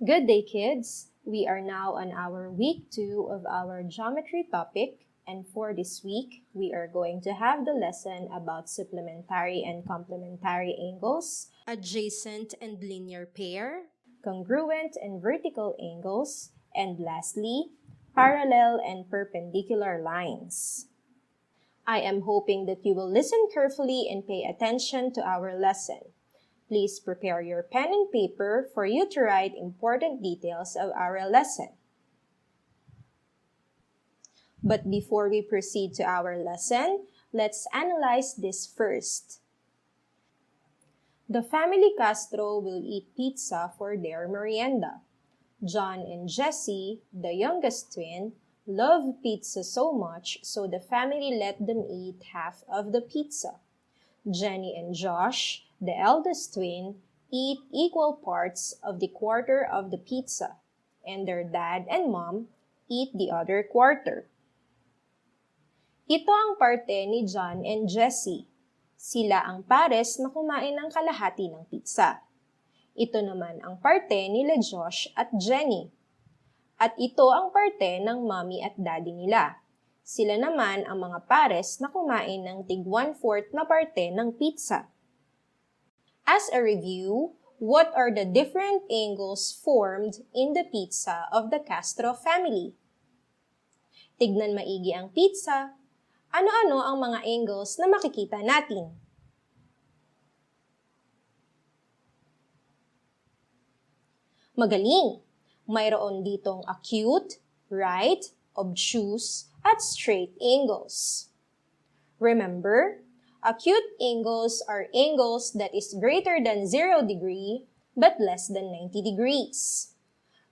Good day, kids! We are now on our week 2 of our geometry topic, and for this week, we are going to have the lesson about supplementary and complementary angles, adjacent and linear pair, congruent and vertical angles, and lastly, parallel and perpendicular lines. I am hoping that you will listen carefully and pay attention to our lesson. Please prepare your pen and paper for you to write important details of our lesson. But before we proceed to our lesson, let's analyze this first. The family Castro will eat pizza for their merienda. John and Jessie, the youngest twin, love pizza so much so the family let them eat half of the pizza. Jenny and Josh, the eldest twin, eat equal parts of the quarter of the pizza, and their dad and mom eat the other quarter. Ito ang parte ni John and Jessie. Sila ang pares na kumain ng kalahati ng pizza. Ito naman ang parte nila Josh at Jenny. At ito ang parte ng mommy at daddy nila. Sila naman ang mga pares na kumain ng tig 1/4 na parte ng pizza. As a review, what are the different angles formed in the pizza of the Castro family? Tignan maigi ang pizza. Ano-ano ang mga angles na makikita natin? Magaling! Mayroon ditong acute, right, obtuse, at straight angles. Remember, acute angles are angles that is greater than 0 degree but less than 90 degrees.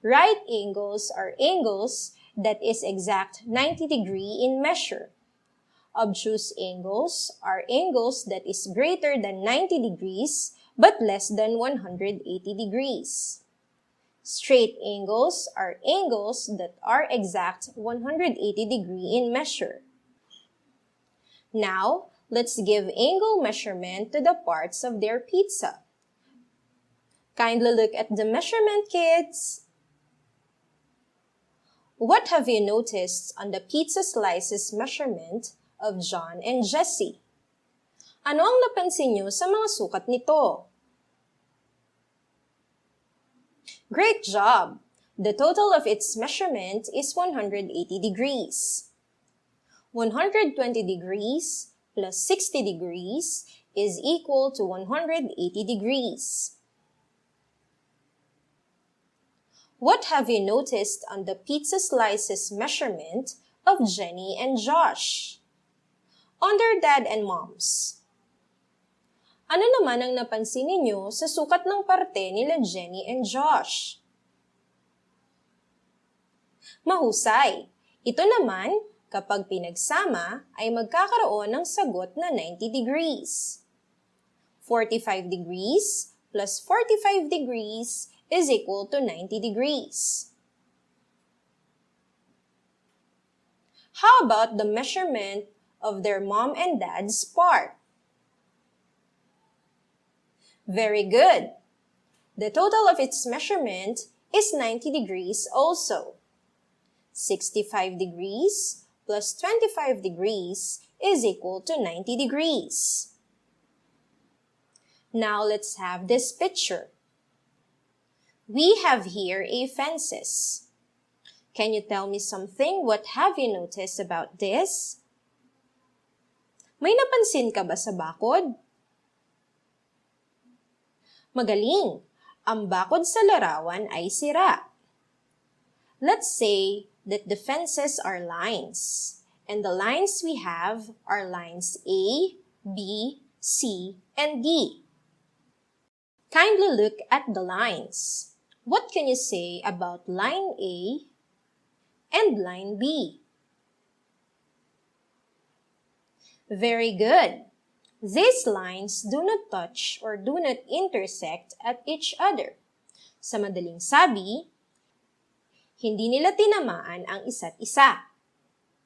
Right angles are angles that is exact 90 degree in measure. Obtuse angles are angles that is greater than 90 degrees but less than 180 degrees. Straight angles are angles that are exact 180 degree in measure. Now, let's give angle measurement to the parts of their pizza. Kindly look at the measurement, kids. What have you noticed on the pizza slices measurement of John and Jessie? Ano ang napansin niyo sa mga sukat nito? Great job! The total of its measurement is 180 degrees. 120 degrees plus 60 degrees is equal to 180 degrees. What have you noticed on the pizza slices measurement of Jenny and Josh? On their dad and moms. Ano naman ang napansin ninyo sa sukat ng parte nila Jenny and Josh? Mahusay! Ito naman, kapag pinagsama, ay magkakaroon ng sagot na 90 degrees. 45 degrees plus 45 degrees is equal to 90 degrees. How about the measurement of their mom and dad's part? Very good. The total of its measurement is 90 degrees also. 65 degrees plus 25 degrees is equal to 90 degrees. Now let's have this picture. We have here a fences. Can you tell me something? What have you noticed about this? May napansin ka ba sa bakod? Magaling! Ang bakod sa larawan ay sira. Let's say that the fences are lines, and the lines we have are lines A, B, C, and D. Kindly look at the lines. What can you say about line A and line B? Very good. These lines do not touch or do not intersect at each other. Sa madaling sabi, hindi nila tinamaan ang isa't isa.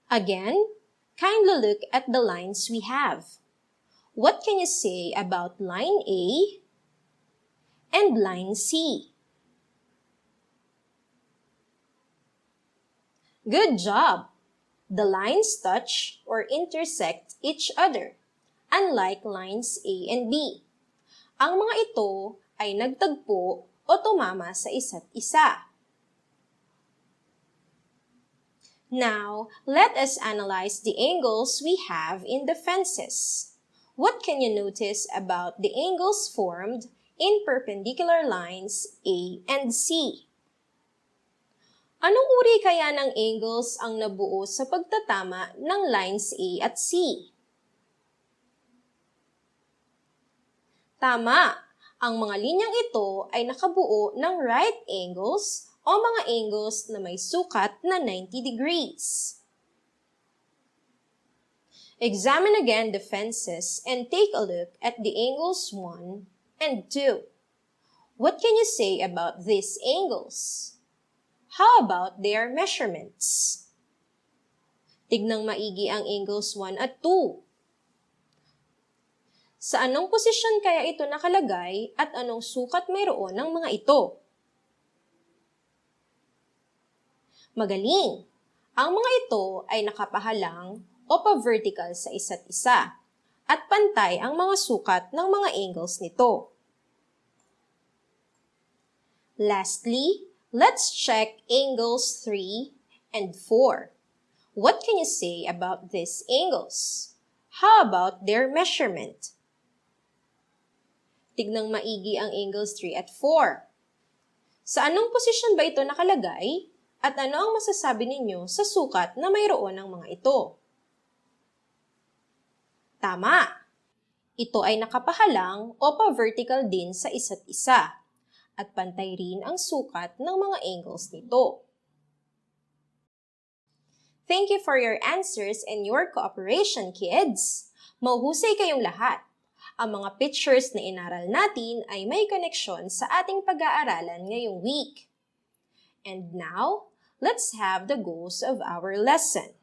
Again, kindly look at the lines we have. What can you say about line A and line C? Good job! The lines touch or intersect each other, unlike lines A and B. Ang mga ito ay nagtagpo o tumama sa isa't isa. Now, let us analyze the angles we have in the fences. What can you notice about the angles formed in perpendicular lines A and C? Anong uri kaya ng angles ang nabuo sa pagtatama ng lines A at C? Tama! Ang mga linyang ito ay nakabuo ng right angles o mga angles na may sukat na 90 degrees. Examine again the fences and take a look at the angles 1 and 2. What can you say about these angles? How about their measurements? Tignang maigi ang angles 1 at 2. Sa anong posisyon kaya ito nakalagay at anong sukat mayroon ng mga ito? Magaling! Ang mga ito ay nakapahalang o pa-vertical sa isa't isa at pantay ang mga sukat ng mga angles nito. Lastly, let's check angles 3 and 4. What can you say about these angles? How about their measurement? Tignang maigi ang angles 3 at 4. Sa anong posisyon ba ito nakalagay at ano ang masasabi ninyo sa sukat na mayroon ng mga ito? Tama! Ito ay nakapahalang o pa-vertical din sa isa't isa at pantay rin ang sukat ng mga angles nito. Thank you for your answers and your cooperation, kids! Mahuhusay kayong lahat! Ang mga pictures na inaral natin ay may koneksyon sa ating pag-aaralan ngayong week. And now, let's have the goals of our lesson.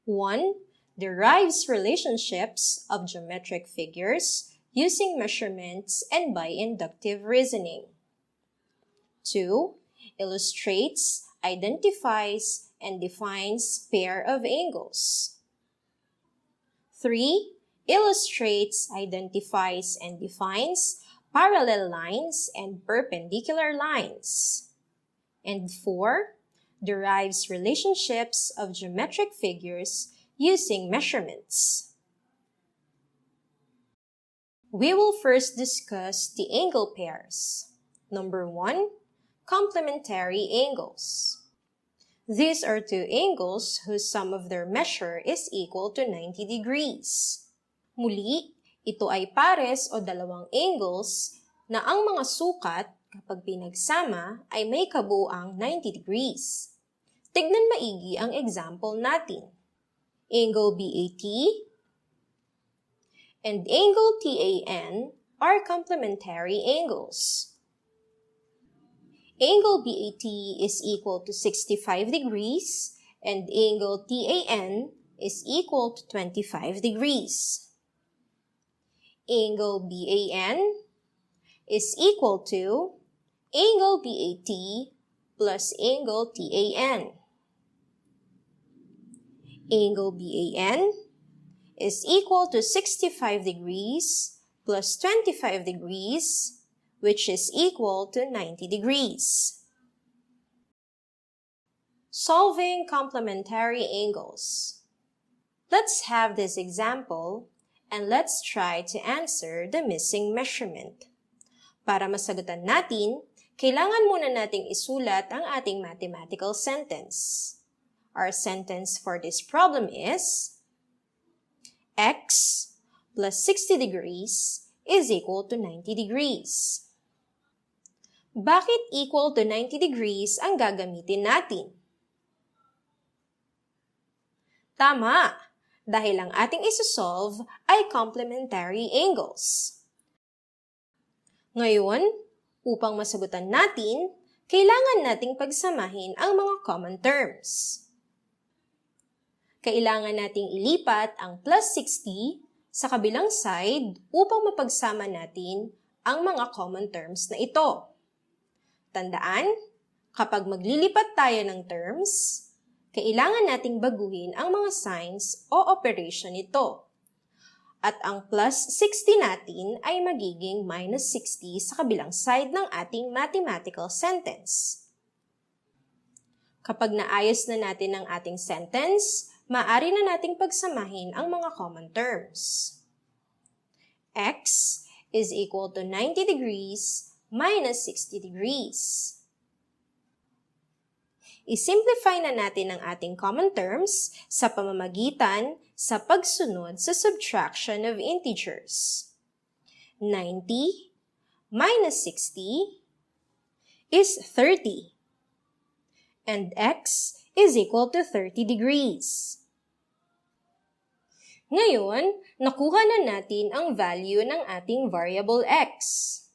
1. Derives relationships of geometric figures using measurements and by inductive reasoning. 2. Illustrates, identifies, and defines pair of angles. 3. Illustrates, identifies, and defines parallel lines and perpendicular lines. And 4. Derives relationships of geometric figures using measurements. We will first discuss the angle pairs. Number 1. Complementary angles. These are two angles whose sum of their measure is equal to 90 degrees. Muli, ito ay pares o dalawang angles na ang mga sukat kapag pinagsama ay may kabuuang 90 degrees. Tignan maigi ang example natin. Angle BAT and angle TAN are complementary angles. Angle BAT is equal to 65 degrees and angle TAN is equal to 25 degrees. Angle BAN is equal to angle BAT plus angle TAN. Angle BAN is equal to 65 degrees plus 25 degrees, which is equal to 90 degrees. Solving complementary angles. Let's have this example and let's try to answer the missing measurement. Para masagutan natin, kailangan muna nating isulat ang ating mathematical sentence. Our sentence for this problem is x plus 60 degrees is equal to 90 degrees. Bakit equal to 90 degrees ang gagamitin natin? Tama! Dahil ang ating isosolve ay complementary angles. Ngayon, upang masagutan natin, kailangan nating pagsamahin ang mga common terms. Kailangan nating ilipat ang plus 60 sa kabilang side upang mapagsama natin ang mga common terms na ito. Tandaan, Kapag maglilipat tayo ng terms, kailangan nating baguhin ang mga signs o operation nito. At ang plus 60 natin ay magiging minus 60 sa kabilang side ng ating mathematical sentence. Kapag naayos na natin ang ating sentence, maaari na nating pagsamahin ang mga common terms. X is equal to 90 degrees minus 60 degrees. I-simplify na natin ang ating common terms sa pamamagitan sa pagsunod sa subtraction of integers. 90 minus 60 is 30, and x is equal to 30 degrees. Ngayon, nakuha na natin ang value ng ating variable x.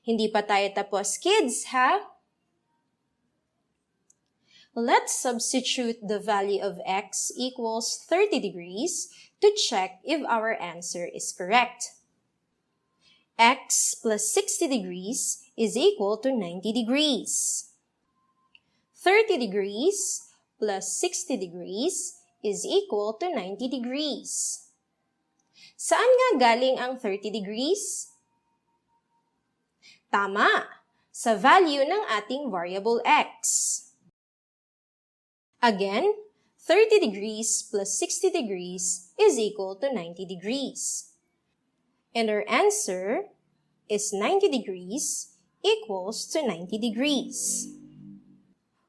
Hindi pa tayo tapos, kids, ha? Let's substitute the value of x equals 30 degrees to check if our answer is correct. X plus 60 degrees is equal to 90 degrees. 30 degrees plus 60 degrees is equal to 90 degrees. Saan nga galing ang 30 degrees? Tama! Sa value ng ating variable x. Again, 30 degrees plus 60 degrees is equal to 90 degrees. And our answer is 90 degrees equals to 90 degrees.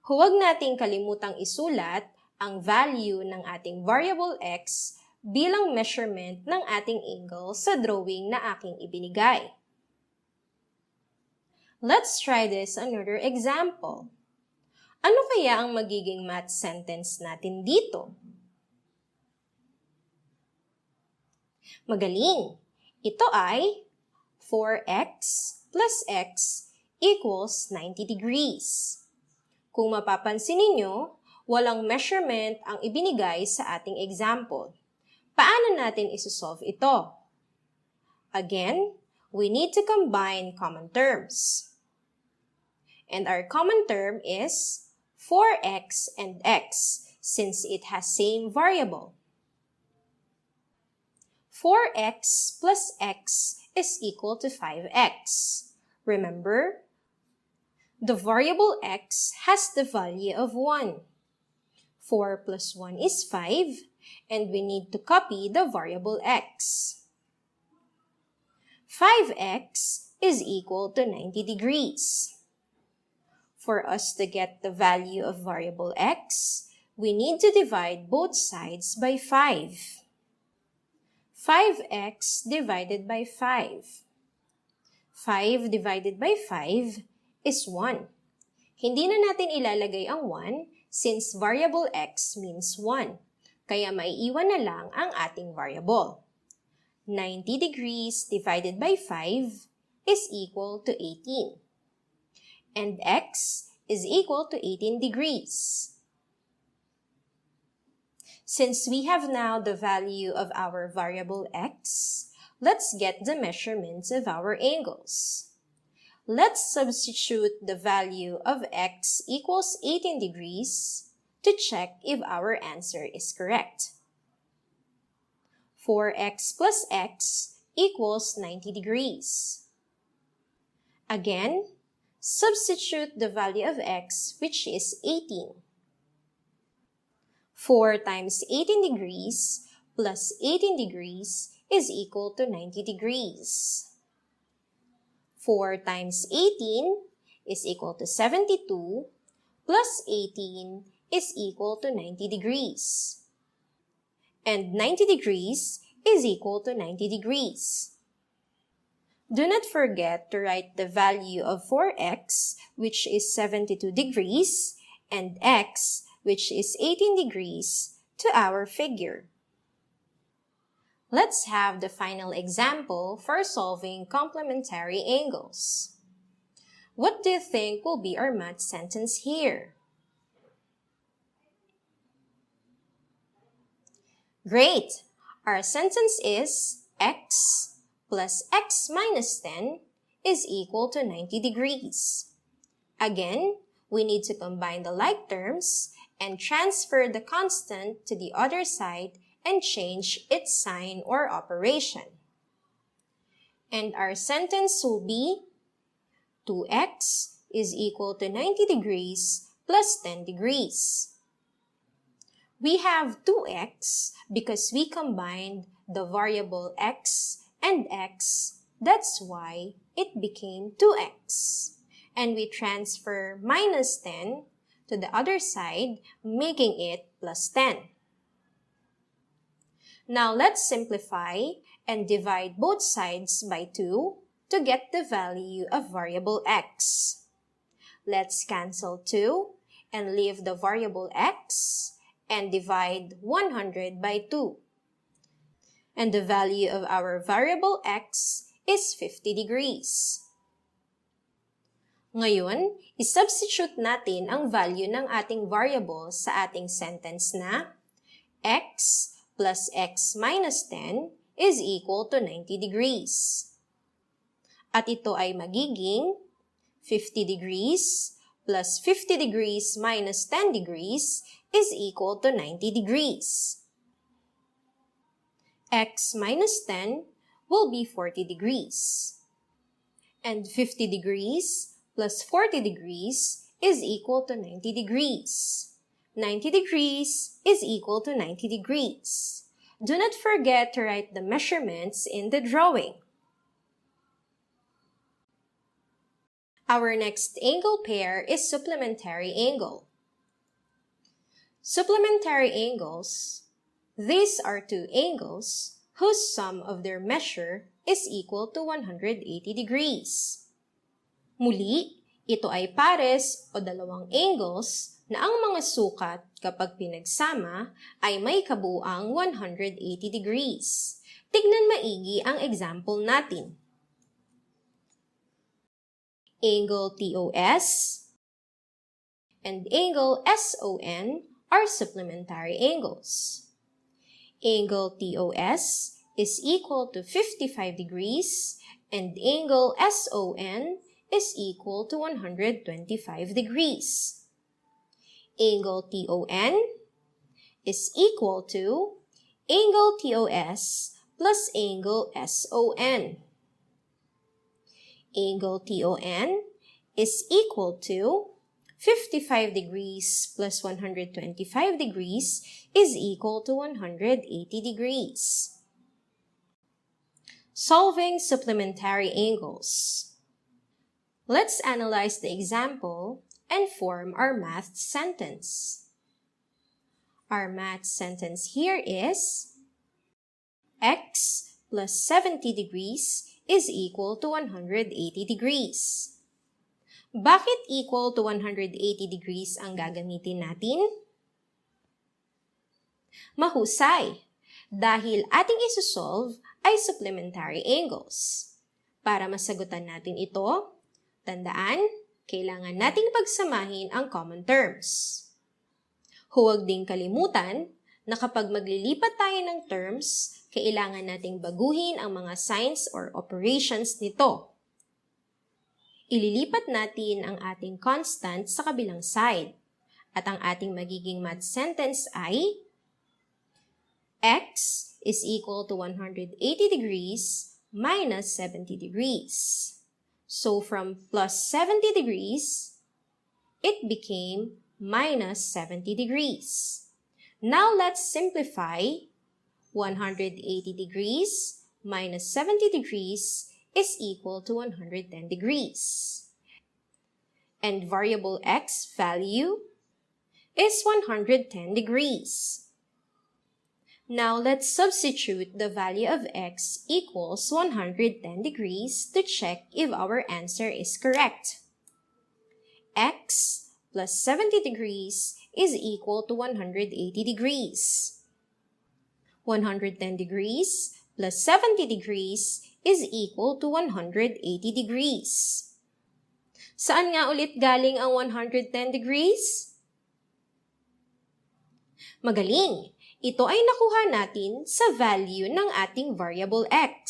Huwag nating kalimutang isulat ang value ng ating variable x bilang measurement ng ating angle sa drawing na aking ibinigay. Let's try this another example. Ano kaya ang magiging math sentence natin dito? Magaling! Ito ay 4x plus x equals 90 degrees. Kung mapapansin ninyo, walang measurement ang ibinigay sa ating example. Paano natin isosolve ito? Again, we need to combine common terms. And our common term is 4x and x, since it has same variable. 4x plus x is equal to 5x. Remember, the variable x has the value of 1. 4 plus 1 is 5, and we need to copy the variable x. 5x is equal to 90 degrees. For us to get the value of variable x, we need to divide both sides by 5. 5x divided by 5. 5 divided by 5 is 1. Hindi na natin ilalagay ang 1 since variable x means 1. Kaya maiiwan na lang ang ating variable. 90 degrees divided by 5 is equal to 18. And x is equal to 18 degrees. Since we have now the value of our variable x, let's get the measurements of our angles. Let's substitute the value of x equals 18 degrees to check if our answer is correct. 4x plus x equals 90 degrees. Again, substitute the value of x, which is 18. 4 times 18 degrees plus 18 degrees is equal to 90 degrees. 4 times 18 is equal to 72 plus 18 is equal to 90 degrees. And 90 degrees is equal to 90 degrees. Do not forget to write the value of 4x, which is 72 degrees, and x, which is 18 degrees, to our figure. Let's have the final example for solving complementary angles. What do you think will be our math sentence here? Great! Our sentence is x plus x minus 10 is equal to 90 degrees. Again, we need to combine the like terms and transfer the constant to the other side and change its sign or operation. And our sentence will be 2x is equal to 90 degrees plus 10 degrees. We have 2x because we combined the variable x and x. That's why it became 2x. And we transfer minus 10 to the other side, making it plus 10. Now let's simplify and divide both sides by 2 to get the value of variable x. Let's cancel 2 and leave the variable x and divide 100 by 2. And the value of our variable x is 50 degrees. Ngayon, isubstitute natin ang value ng ating variable sa ating sentence na x plus x minus 10 is equal to 90 degrees. At ito ay magiging 50 degrees plus 50 degrees minus 10 degrees is equal to 90 degrees. X minus 10 will be 40 degrees. And 50 degrees plus 40 degrees is equal to 90 degrees. 90 degrees is equal to 90 degrees. Do not forget to write the measurements in the drawing. Our next angle pair is supplementary angle. Supplementary angles. These are two angles whose sum of their measure is equal to 180 degrees. Muli, ito ay pares o dalawang angles na ang mga sukat kapag pinagsama ay may kabuuang 180 degrees. Tignan maigi ang example natin. Angle TOS and angle SON are supplementary angles. Angle TOS is equal to 55 degrees and angle SON is equal to 125 degrees. Angle TON is equal to angle TOS plus angle SON. Angle TON is equal to 55 degrees plus 125 degrees is equal to 180 degrees. Solving supplementary angles. Let's analyze the example and form our math sentence. Our math sentence here is x plus 70 degrees is equal to 180 degrees. Bakit equal to 180 degrees ang gagamitin natin? Mahusay! Dahil ating isusolve ay supplementary angles. Para masagutan natin ito, tandaan, kailangan nating pagsamahin ang common terms. Huwag ding kalimutan na kapag maglilipat tayo ng terms, kailangan nating baguhin ang mga signs or operations nito. Ililipat natin ang ating constant sa kabilang side. At ang ating magiging math sentence ay x is equal to 180 degrees minus 70 degrees. So from plus 70 degrees, it became minus 70 degrees. Now let's simplify. 180 degrees minus 70 degrees is equal to 110 degrees. And variable x value is 110 degrees. Now let's substitute the value of x equals 110 degrees to check if our answer is correct. X plus 70 degrees is equal to 180 degrees. 110 degrees plus 70 degrees is equal to 180 degrees. Saan nga ulit galing ang 110 degrees? Magaling! Ito ay nakuha natin sa value ng ating variable x.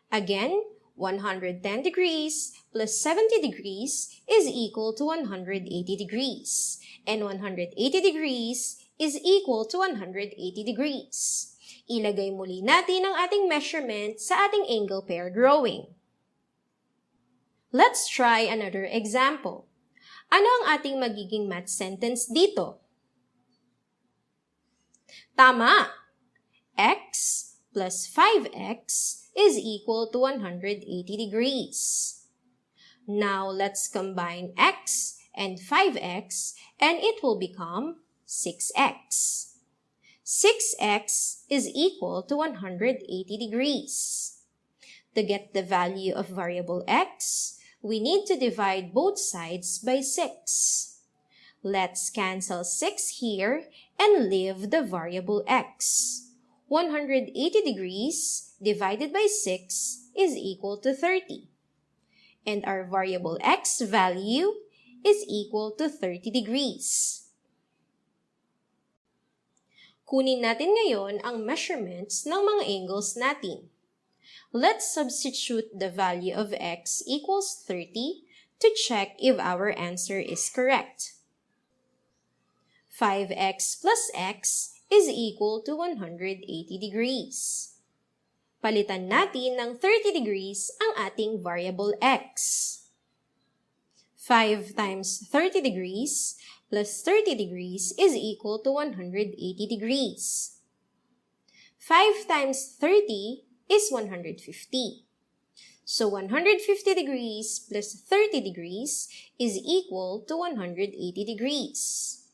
Again, 110 degrees plus 70 degrees is equal to 180 degrees. And 180 degrees is equal to 180 degrees. Ilagay muli natin ang ating measurement sa ating angle pair drawing. Let's try another example. Ano ang ating magiging math sentence dito? Tama! X plus 5x is equal to 180 degrees. Now, let's combine x and 5x and it will become 6x. 6x is equal to 180 degrees. To get the value of variable x, we need to divide both sides by 6. Let's cancel 6 here and leave the variable x. 180 degrees divided by 6 is equal to 30. And our variable x value is equal to 30 degrees. Kunin natin ngayon ang measurements ng mga angles natin. Let's substitute the value of x equals 30 to check if our answer is correct. 5x plus x is equal to 180 degrees. Palitan natin ng 30 degrees ang ating variable x. 5 times 30 degrees plus 30 degrees is equal to 180 degrees. 5 times 30 is 150. So 150 degrees plus 30 degrees is equal to 180 degrees.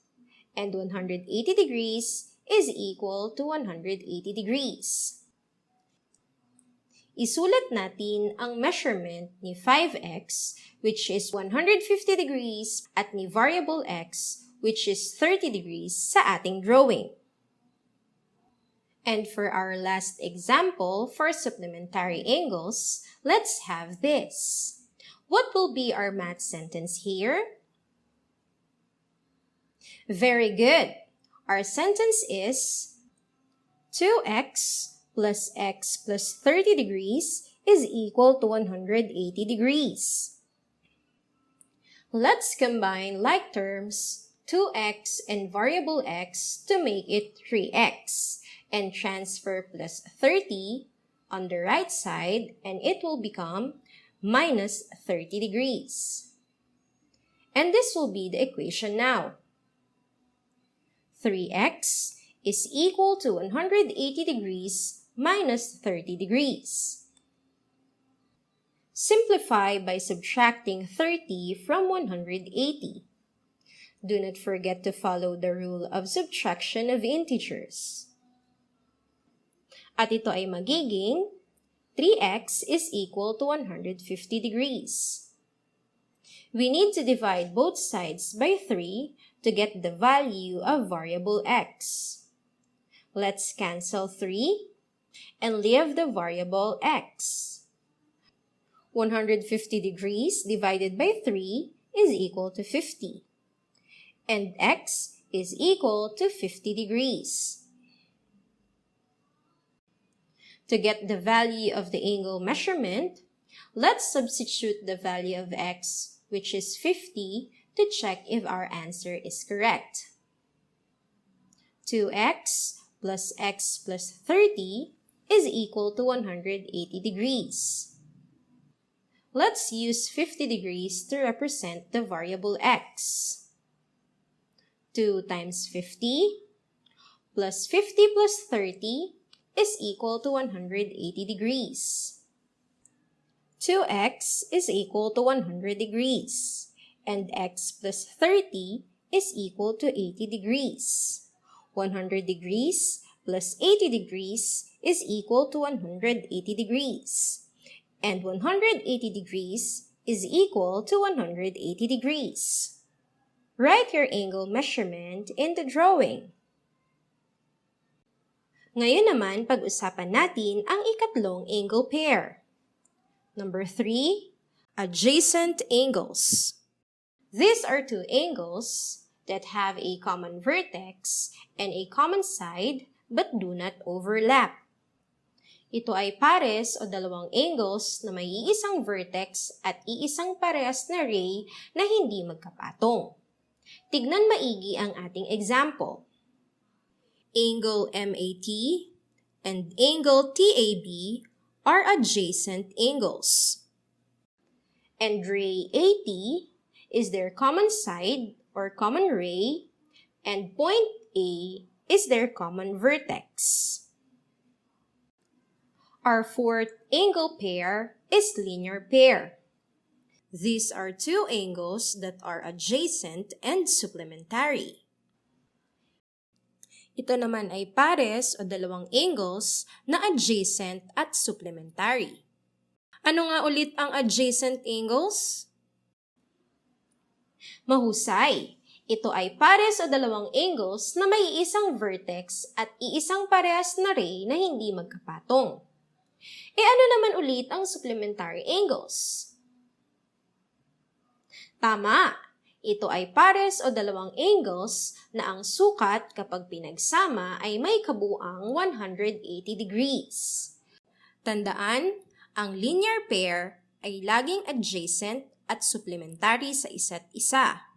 And 180 degrees is equal to 180 degrees. Isulat natin ang measurement ni 5x, which is 150 degrees, at ni variable x, which is 30 degrees, sa ating drawing. And for our last example for supplementary angles, let's have this. What will be our math sentence here? Very good. Our sentence is 2x plus x plus 30 degrees is equal to 180 degrees. Let's combine like terms 2x and variable x to make it 3x and transfer plus 30 on the right side and it will become minus 30 degrees. And this will be the equation now. 3x is equal to 180 degrees minus 30 degrees. Simplify by subtracting 30 from 180. Do not forget to follow the rule of subtraction of integers. At ito ay magiging 3x is equal to 150 degrees. We need to divide both sides by 3 to get the value of variable x. Let's cancel 3 and leave the variable x. 150 degrees divided by 3 is equal to 50. And x is equal to 50 degrees. To get the value of the angle measurement, let's substitute the value of x, which is 50, to check if our answer is correct. 2x plus x plus 30 is equal to 180 degrees. Let's use 50 degrees to represent the variable x. 2 times 50 plus 50 plus 30 is equal to 180 degrees. 2x is equal to 100 degrees. And x plus 30 is equal to 80 degrees. 100 degrees plus 80 degrees is equal to 180 degrees. And 180 degrees is equal to 180 degrees. Write your angle measurement in the drawing. Ngayon naman, pag-usapan natin ang ikatlong angle pair. Number 3, adjacent angles. These are two angles that have a common vertex and a common side but do not overlap. Ito ay pares o dalawang angles na may iisang vertex at iisang parehas na ray na hindi magkapatong. Tignan maigi ang ating example. Angle MAT and angle TAB are adjacent angles. And ray AT is their common side or common ray, and point A is their common vertex. Our fourth angle pair is linear pair. These are two angles that are adjacent and supplementary. Ito naman ay pares o dalawang angles na adjacent at supplementary. Ano nga ulit ang adjacent angles? Mahusay! Ito ay pares o dalawang angles na may iisang vertex at iisang parehas na ray na hindi magkapatong. Ano naman ulit ang supplementary angles? Tama! Ito ay pares o dalawang angles na ang sukat kapag pinagsama ay may kabuuang 180 degrees. Tandaan, ang linear pair ay laging adjacent at supplementary sa isa't isa.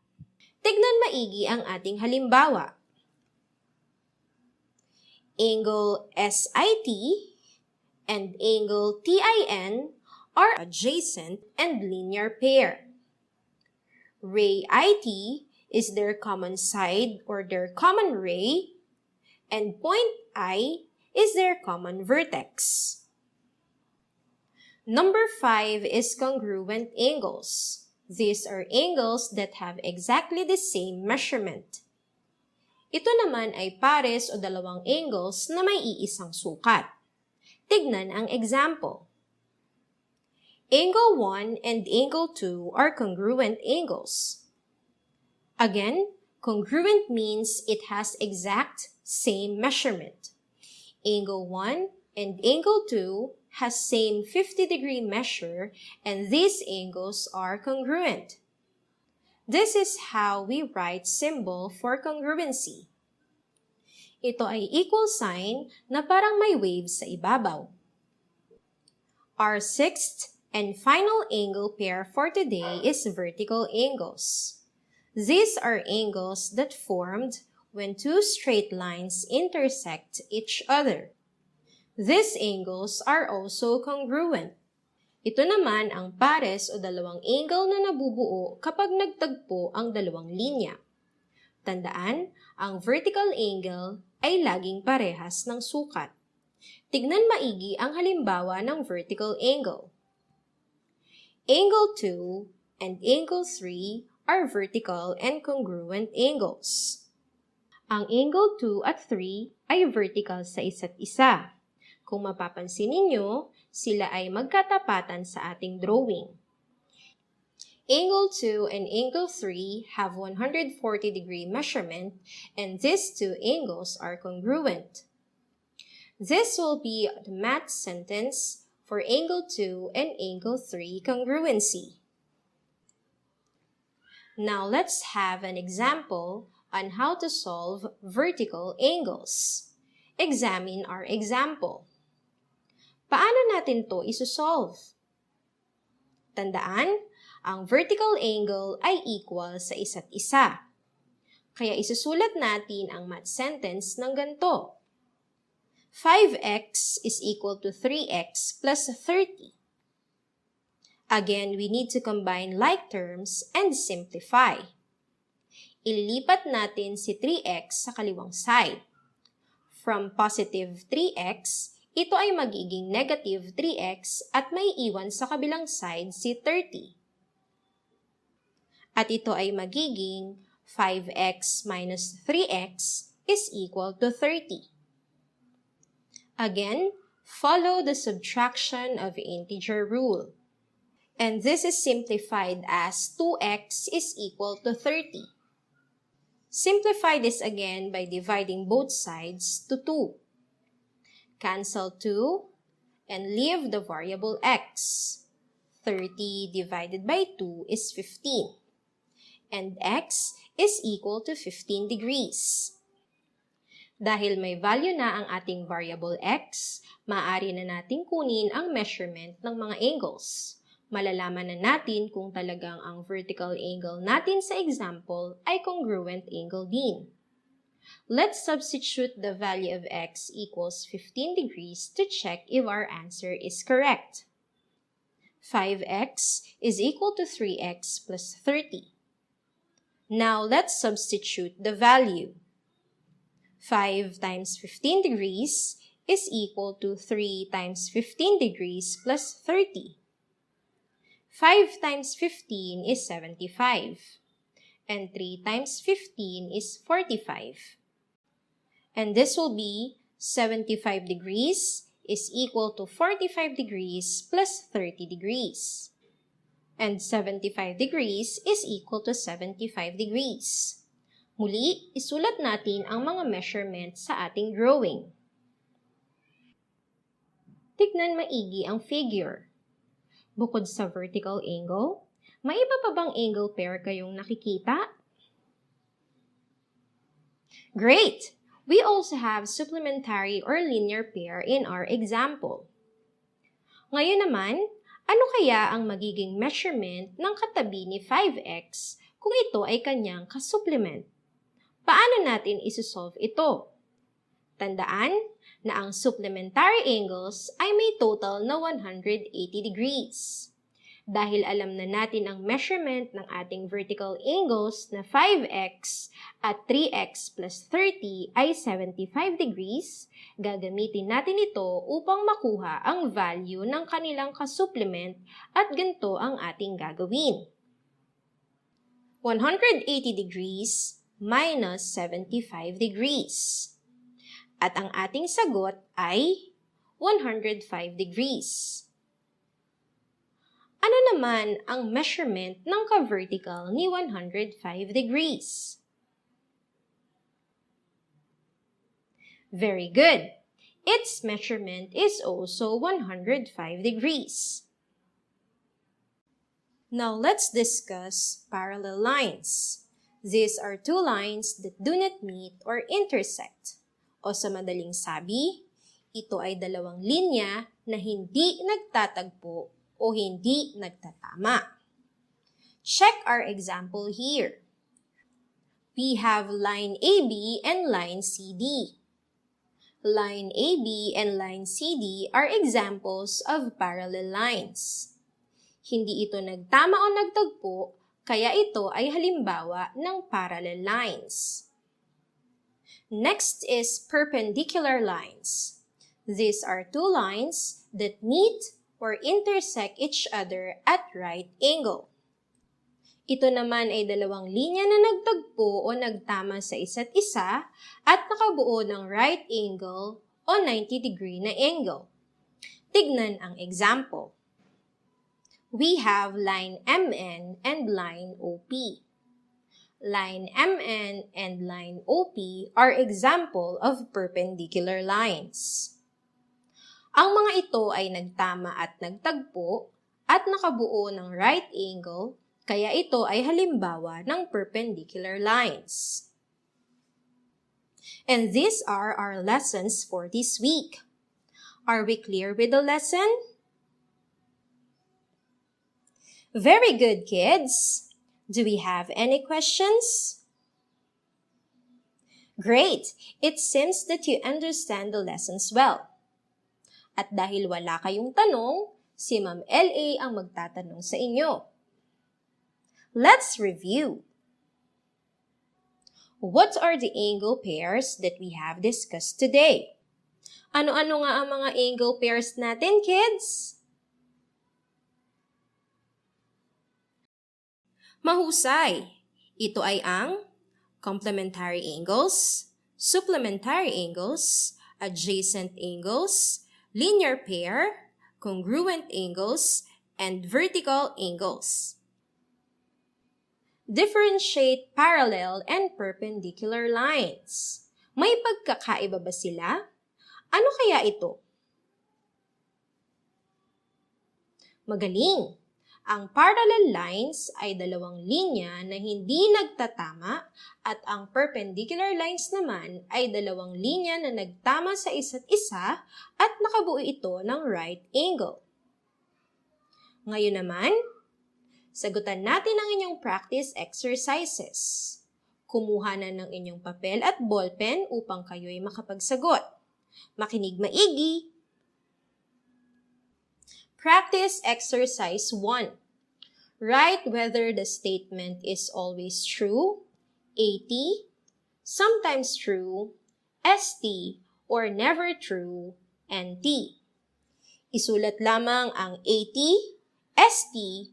Tignan maigi ang ating halimbawa. Angle SIT and angle TIN are adjacent and linear pair. Ray IT is their common side or their common ray, and point I is their common vertex. Number 5 is congruent angles. These are angles that have exactly the same measurement. Ito naman ay pares o dalawang angles na may iisang sukat. Tignan ang example. Angle 1 and angle 2 are congruent angles. Again, congruent means it has exact same measurement. Angle 1 and angle 2 has same 50-degree measure, and these angles are congruent. This is how we write symbol for congruency. Ito ay equal sign na parang may waves sa ibabaw. Our sixth and final angle pair for today is vertical angles. These are angles that formed when two straight lines intersect each other. These angles are also congruent. Ito naman ang pares o dalawang angle na nabubuo kapag nagtagpo ang dalawang linya. Tandaan, ang vertical angle ay laging parehas ng sukat. Tignan maigi ang halimbawa ng vertical angle. Angle 2 and angle 3 are vertical and congruent angles. Ang angle 2 at 3 ay vertical sa isa't isa. Kung mapapansin ninyo, sila ay magkatapatan sa ating drawing. Angle 2 and angle 3 have 140-degree measurement, and these two angles are congruent. This will be the math sentence for angle 2 and angle 3 congruency. Now let's have an example on how to solve vertical angles. Examine our example. Paano natin to isosolve? Tandaan, ang vertical angle ay equal sa isa't isa. Kaya isusulat natin ang math sentence ng ganito. 5x is equal to 3x plus 30. Again, we need to combine like terms and simplify. Ililipat natin si 3x sa kaliwang side. From positive 3x, ito ay magiging negative 3x at may iwan sa kabilang side si 30. At ito ay magiging 5x minus 3x is equal to 30. Again, follow the subtraction of integer rule. And this is simplified as 2x is equal to 30. Simplify this again by dividing both sides to 2. Cancel 2 and leave the variable x. 30 divided by 2 is 15. And x is equal to 15 degrees. Dahil may value na ang ating variable x, maaari na nating kunin ang measurement ng mga angles. Malalaman na natin kung talagang ang vertical angle natin sa example ay congruent angle din. Let's substitute the value of x equals 15 degrees to check if our answer is correct. 5x is equal to 3x plus 30. Now let's substitute the value. 5 times 15 degrees is equal to 3 times 15 degrees plus 30. 5 times 15 is 75. And 3 times 15 is 45. And this will be 75 degrees is equal to 45 degrees plus 30 degrees. And 75 degrees is equal to 75 degrees. Muli, isulat natin ang mga measurements sa ating drawing. Tignan maigi ang figure. Bukod sa vertical angle, may iba pa bang angle pair kayong nakikita? Great! We also have supplementary or linear pair in our example. Ngayon naman, ano kaya ang magiging measurement ng katabi ni 5x kung ito ay kanyang kasupplement? Paano natin isusolve ito? Tandaan na ang supplementary angles ay may total na 180 degrees. Dahil alam na natin ang measurement ng ating vertical angles na 5x at 3x plus 30 ay 75 degrees, gagamitin natin ito upang makuha ang value ng kanilang kasupplement at ganito ang ating gagawin. 180 degrees minus 75 degrees. At ang ating sagot ay 105 degrees. Ano naman ang measurement ng ka-vertical ni 105 degrees? Very good. Its measurement is also 105 degrees. Now let's discuss parallel lines. These are two lines that do not meet or intersect. O sa madaling sabi, ito ay dalawang linya na hindi nagtatagpo o hindi nagtatama. Check our example here. We have line AB and line CD. Line AB and line CD are examples of parallel lines. Hindi ito nagtama o nagtagpo, kaya ito ay halimbawa ng parallel lines. Next is perpendicular lines. These are two lines that meet or intersect each other at right angle. Ito naman ay dalawang linya na nagtagpo o nagtama sa isa't isa at nakabuo ng right angle o 90 degree na angle. Tignan ang example. We have line MN and line OP. Line MN and line OP are example of perpendicular lines. Ang mga ito ay nagtama at nagtagpo at nakabuo ng right angle, kaya ito ay halimbawa ng perpendicular lines. And these are our lessons for this week. Are we clear with the lesson? Very good, kids. Do we have any questions? Great! It seems that you understand the lessons well. At dahil wala kayong tanong, si Ma'am LA ang magtatanong sa inyo. Let's review. What are the angle pairs that we have discussed today? Ano-ano nga ang mga angle pairs natin, kids? Mahusay! Ito ay ang complementary angles, supplementary angles, adjacent angles, linear pair, congruent angles, and vertical angles. Differentiate parallel and perpendicular lines. May pagkakaiba ba sila? Ano kaya ito? Magaling! Ang parallel lines ay dalawang linya na hindi nagtatama at ang perpendicular lines naman ay dalawang linya na nagtama sa isa't isa at nakabuo ito ng right angle. Ngayon naman, sagutan natin ang inyong practice exercises. Kumuha na ng inyong papel at ballpen upang kayo'y makapagsagot. Makinig maigi! Practice exercise 1. Write whether the statement is always true, AT, sometimes true, ST, or never true, NT. Isulat lamang ang AT, ST,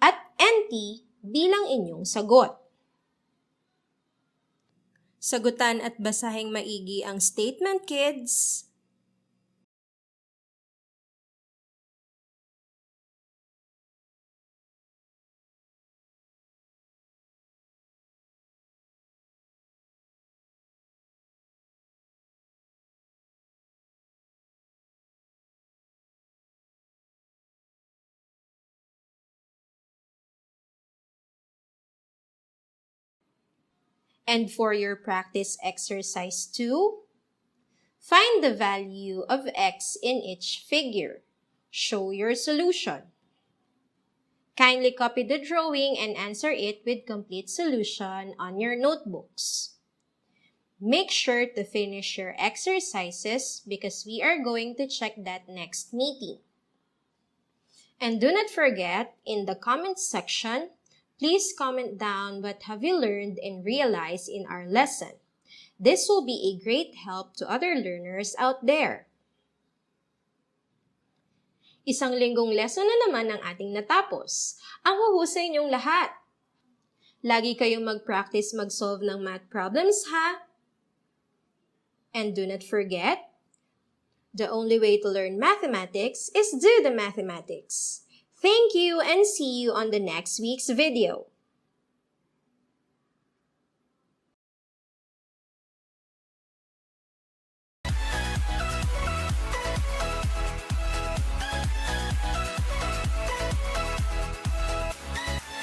at NT bilang inyong sagot. Sagutan at basahing maigi ang statement, kids! And for your practice exercise 2, find the value of x in each figure. Show your solution. Kindly copy the drawing and answer it with complete solution on your notebooks. Make sure to finish your exercises because we are going to check that next meeting. And do not forget, in the comments section, please comment down what have you learned and realized in our lesson. This will be a great help to other learners out there. Isang linggong lesson na naman ang ating natapos. Ang huhusay niyong lahat. Lagi kayong mag-practice mag-solve ng math problems, ha? And do not forget, the only way to learn mathematics is do the mathematics. Thank you and see you on the next week's video.